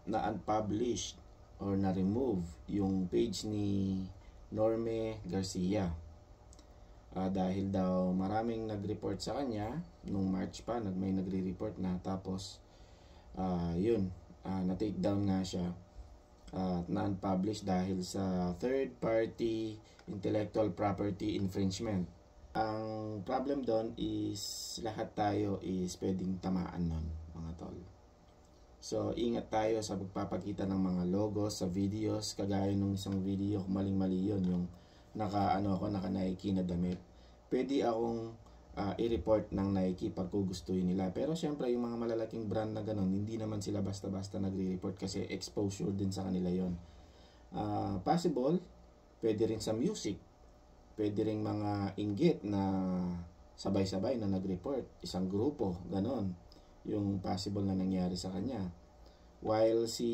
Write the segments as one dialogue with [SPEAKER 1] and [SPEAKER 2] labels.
[SPEAKER 1] na unpublished or na remove yung page ni Norme Garcia. Dahil daw maraming nag-report sa kanya nung March pa, may nagre-report na, tapos na-take down nga siya at na-unpublish dahil sa third party intellectual property infringement. Ang problem doon is lahat tayo is pwedeng tamaan nun, mga tol. So ingat tayo sa pagpapakita ng mga logos sa videos, kagaya nung isang video, maling-mali yun, yung naka Nike na damit. Pwede akong i-report ng Nike pag gugustuhin nila. Pero syempre yung mga malalaking brand na ganun, hindi naman sila basta-basta nagre-report kasi exposure din sa kanila yon. Possible, pwede rin sa music, pwede rin mga inggit na sabay-sabay na nag-report, isang grupo, ganon yung possible na nangyari sa kanya. While si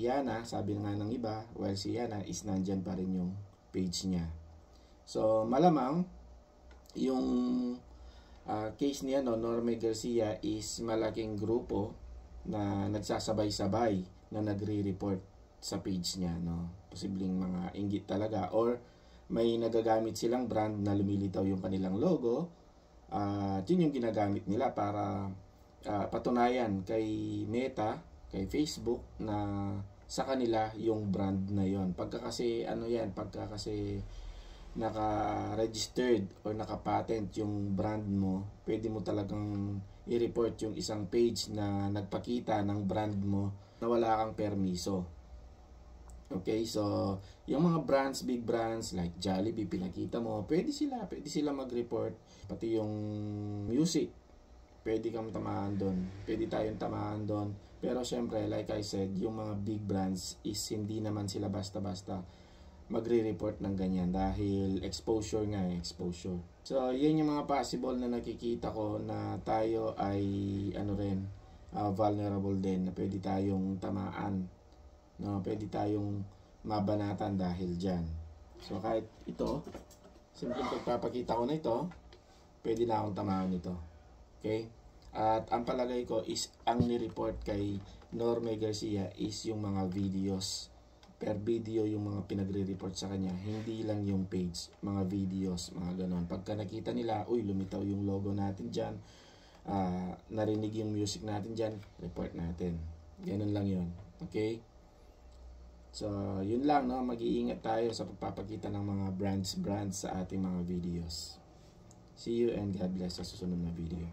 [SPEAKER 1] Yana, sabi nga ng iba, while si Yana is nandyan pa rin yung page niya. So malamang yung case niya, Norme Garcia, is malaking grupo na nagsasabay-sabay na nagre-report sa page niya, posibleng mga inggit talaga, or may nagagamit silang brand na lumilitaw yung kanilang logo, yun yung ginagamit nila para patunayan kay Meta, kay Facebook, na sa kanila yung brand na yon. Pagka kasi naka-registered or naka-patent yung brand mo, pwede mo talagang i-report yung isang page na nagpakita ng brand mo na wala kang permiso. Okay, so yung mga brands, big brands like Jollibee, pinakita mo, pwede sila mag-report. Pati yung music, pwede kang tamaan doon, pwede tayong tamaan doon. Pero syempre, like I said, yung mga big brands is hindi naman sila basta-basta magre-report ng ganyan dahil exposure nga, exposure. So yan yung mga possible na nakikita ko na tayo ay vulnerable din, na pwede tayong tamaan, pwede tayong mabanatan dahil dyan. So kahit ito, simple pagpapakita ko na ito, pwede na akong tamaan nito. Okay? At ang palagay ko is ang ni-report kay Norme Garcia is yung mga videos. Per video yung mga pinagre-report sa kanya, hindi lang yung page, mga videos, mga ganon. Pagka nakita nila, lumitaw yung logo natin dyan, narinig yung music natin dyan, report natin. Ganon lang yun. Okay? So, yun lang, mag-iingat tayo sa pagpapakita ng mga brands sa ating mga videos. See you and God bless sa susunod na video.